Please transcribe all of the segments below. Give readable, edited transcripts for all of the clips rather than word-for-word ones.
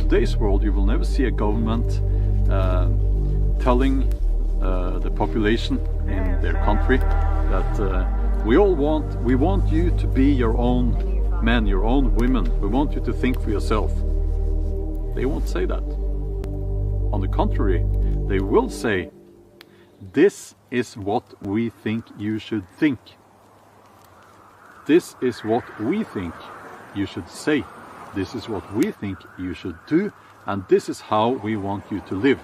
today's world, you will never see a government telling the population in their country that we want you to be your own men, your own women. We want you to think for yourself. They won't say that. On the contrary, they will say, this is what we think you should think. This is what we think you should say. This is what we think you should do. And this is how we want you to live.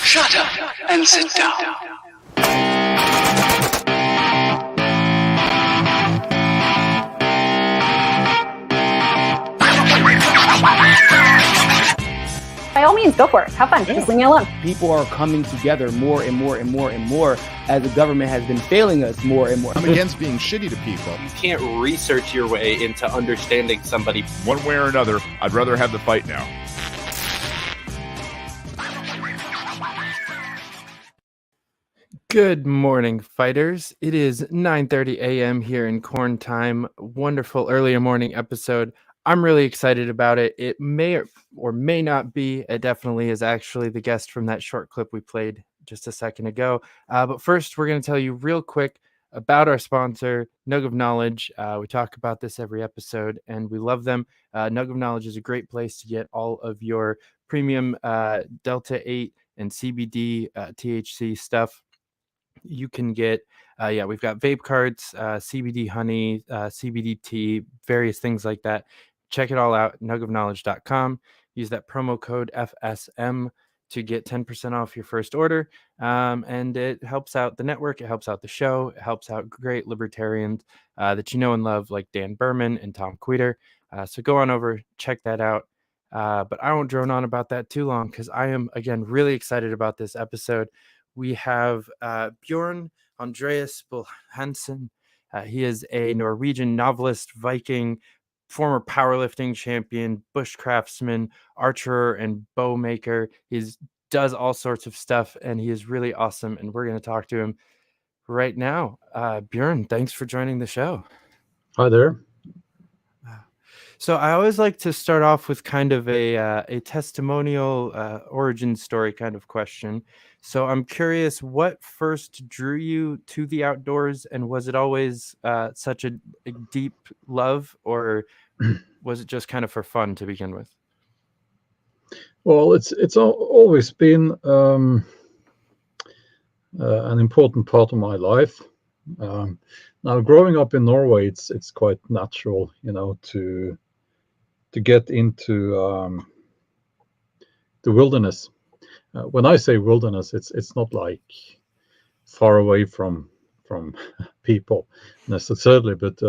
Shut up and sit down. By all means, go for it. Have fun. Just leave me alone. People are coming together more and more and more and more as the government has been failing us more and more. I'm against being shitty to people. You can't research your way into understanding somebody. One way or another, I'd rather have the fight now. Good morning, fighters. It is 9:30 a.m. here in Corn Time. Wonderful earlier morning episode. I'm really excited about it. It may or may not be. It definitely is actually the guest from that short clip we played just a second ago. But first, we're going to tell you real quick about our sponsor, Nugg of Knowledge. We talk about this every episode, and we love them. Nugg of Knowledge is a great place to get all of your premium Delta 8 and CBD THC stuff. You can get, we've got vape carts, CBD honey, CBD tea, various things like that. Check it all out, nuggofknowledge.com. Use that promo code FSM to get 10% off your first order. And it helps out the network. It helps out the show. It helps out great libertarians that you know and love, like Dan Berman and Tom Queter. So go on over, check that out. But I won't drone on about that too long because I am, again, really excited about this episode. We have Bjorn Andreas Bull-Hansen. He is a Norwegian novelist, Viking, former powerlifting champion, bushcraftsman, archer, and bow maker. He does all sorts of stuff, and he is really awesome. And we're going to talk to him right now. Bjorn, thanks for joining the show. Hi there. So I always like to start off with kind of a testimonial origin story kind of question. So I'm curious, what first drew you to the outdoors, and was it always such a deep love, or was it just kind of for fun to begin with? Well, it's always been an important part of my life. Now, growing up in Norway, it's quite natural, to get into the wilderness. When I say wilderness, it's not like far away from people necessarily, but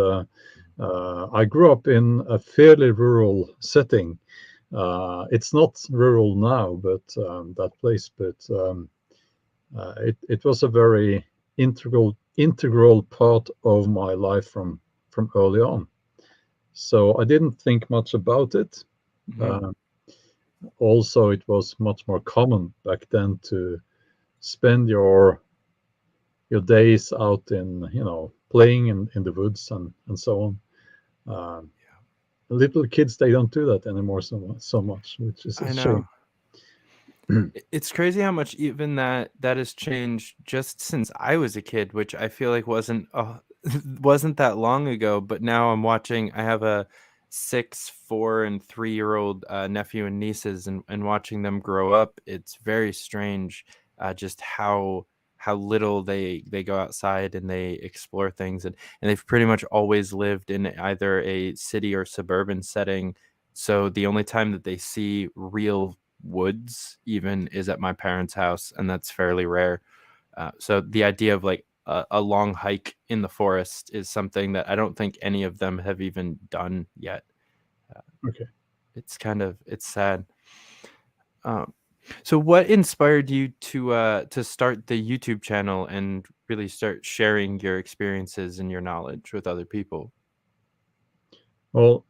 I grew up in a fairly rural setting. It's not rural now, but that place, but it was a very integral part of my life from early on. So I didn't think much about it. Mm-hmm. Also, it was much more common back then to spend your days out in, playing in the woods and so on. Little kids, they don't do that anymore so much, which is a shame. It's crazy how much even that has changed just since I was a kid, which I feel like wasn't that long ago. But now I have a 6, 4, and 3-year-old nephew and nieces, and watching them grow up, it's very strange just how little they go outside and they explore things, and they've pretty much always lived in either a city or suburban setting. So the only time that they see real woods even is at my parents' house, and that's fairly rare. So the idea of like a long hike in the forest is something that I don't think any of them have even done yet. Okay. It's sad. So what inspired you to start the YouTube channel and really start sharing your experiences and your knowledge with other people? Well,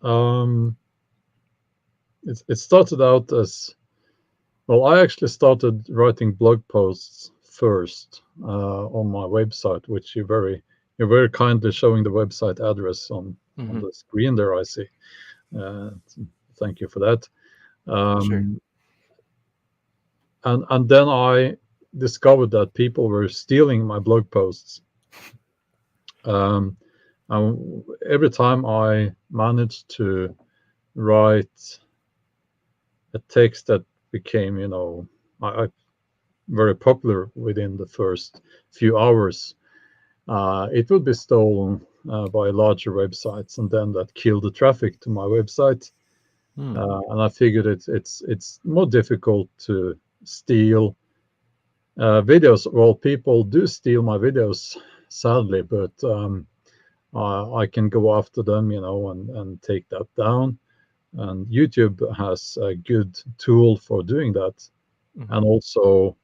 it started out as, well, I actually started writing blog posts first on my website, which you're very kindly showing the website address on the screen there, I see. Thank you for that. Sure. And then I discovered that people were stealing my blog posts. And every time I managed to write a text that became, very popular within the first few hours, it would be stolen by larger websites, and then that killed the traffic to my website. And I figured it's more difficult to steal videos. Well, people do steal my videos, sadly, but I can go after them, and take that down. And YouTube has a good tool for doing that. And also,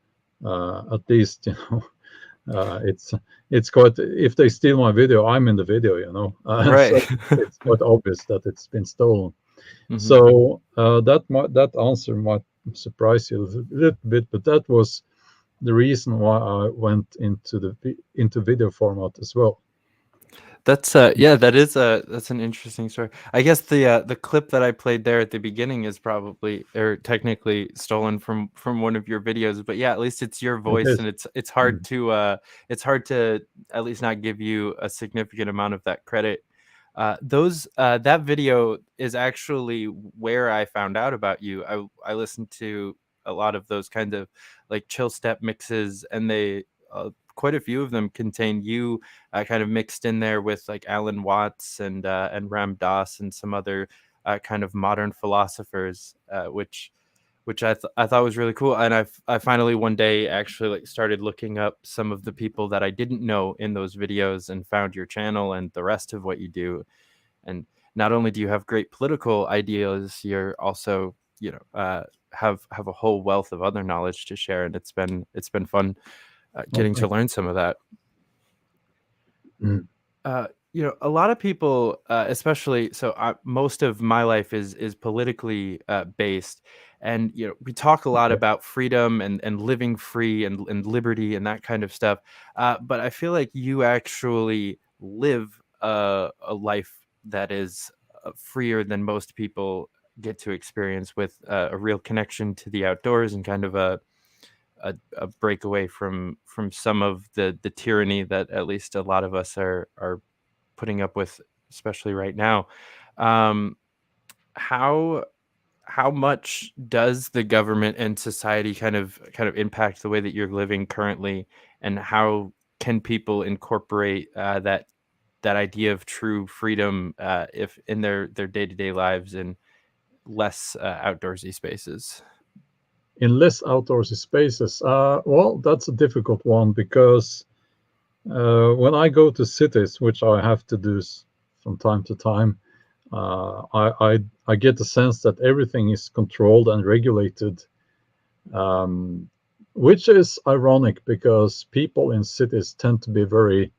at least, it's quite. If they steal my video, I'm in the video, Right. So it's quite obvious that it's been stolen. So that answer might surprise you a little bit, but that was the reason why I went into video format as well. That's that's an interesting story. I guess the clip that I played there at the beginning is probably or technically stolen from one of your videos, but yeah, at least it's your voice, and it's hard to at least not give you a significant amount of that credit. That video is actually where I found out about you. I listened to a lot of those kind of like chill step mixes, and they quite a few of them contain you kind of mixed in there with like Alan Watts and Ram Dass and some other kind of modern philosophers, which I thought was really cool. And I finally one day actually like started looking up some of the people that I didn't know in those videos and found your channel and the rest of what you do. And not only do you have great political ideas, you're also have a whole wealth of other knowledge to share, and it's been fun getting to learn some of that. A lot of people, especially most of my life is politically based, and we talk a lot about freedom and living free and liberty and that kind of stuff. But I feel like you actually live a life that is freer than most people get to experience, with a real connection to the outdoors and kind of a breakaway from some of the tyranny that at least a lot of us are putting up with, especially right now. How much does the government and society kind of impact the way that you're living currently, and how can people incorporate that idea of true freedom if in their day-to-day lives in less outdoorsy spaces? In less outdoorsy spaces, well, that's a difficult one, because when I go to cities, which I have to do from time to time, I get the sense that everything is controlled and regulated, which is ironic, because people in cities tend to be very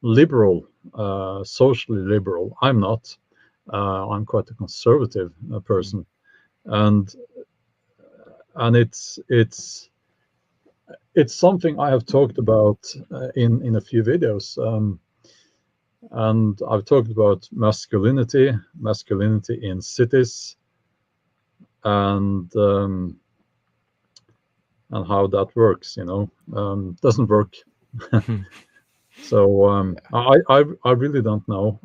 liberal, socially liberal. I'm not. I'm quite a conservative person, and it's something I have talked about in a few videos, and I've talked about masculinity in cities, and how that works. Doesn't work. So I really don't know.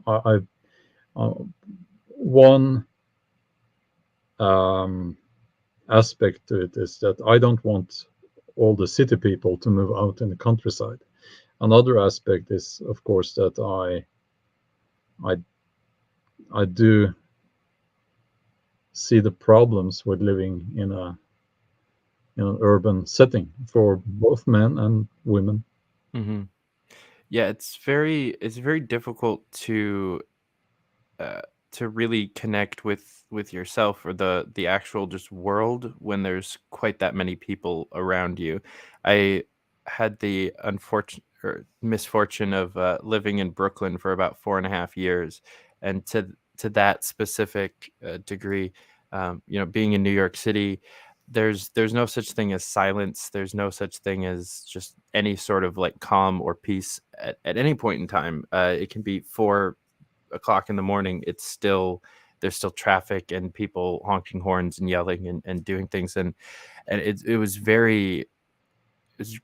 One aspect to it is that I don't want all the city people to move out in the countryside. Another aspect is, of course, that I do see the problems with living in an urban setting for both men and women. Yeah, it's very difficult to really connect with yourself or the actual just world when there's quite that many people around you. I had the unfortunate or misfortune of living in Brooklyn for about 4.5 years, and to that specific degree, being in New York City, there's no such thing as silence. There's no such thing as just any sort of like calm or peace at any point in time. It can be 4 o'clock in the morning. It's still there's still traffic and people honking horns and yelling and doing things, and it was very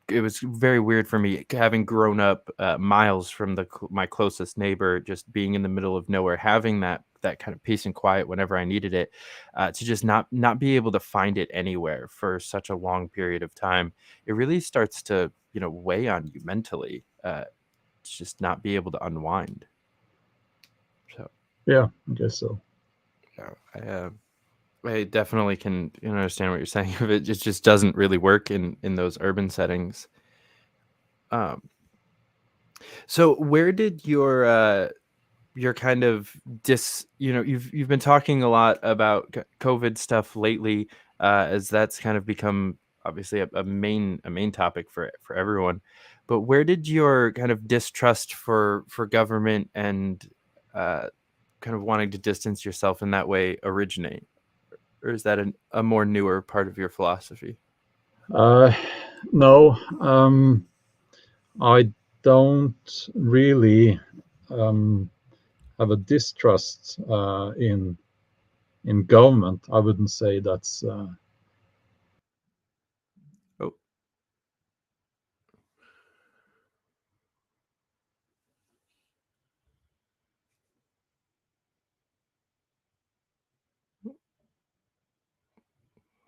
it was very weird for me, having grown up miles from my closest neighbor, just being in the middle of nowhere, having that kind of peace and quiet whenever I needed it, to just not be able to find it anywhere for such a long period of time. It really starts to, weigh on you mentally, to just not be able to unwind. So Yeah, I guess so. yeah, I definitely can understand what you're saying. If it just doesn't really work in those urban settings. So where did your kind of you've been talking a lot about COVID stuff lately, as that's kind of become obviously a main topic for everyone. But where did your kind of distrust for government and kind of wanting to distance yourself in that way originate? Or is that a more newer part of your philosophy? No, I don't really have a distrust in government. I wouldn't say that's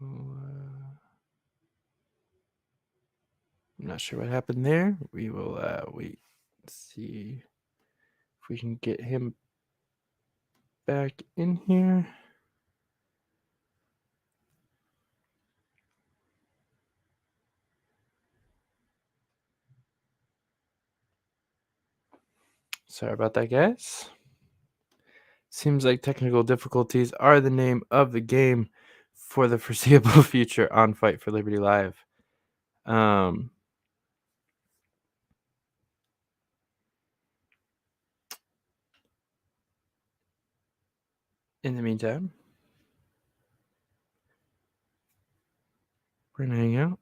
Oh. I'm not sure what happened there. We will wait, see if we can get him back in here. Sorry about that, guys. Seems like technical difficulties are the name of the game for the foreseeable future on Fight for Liberty Live. In the meantime, we're gonna hang out.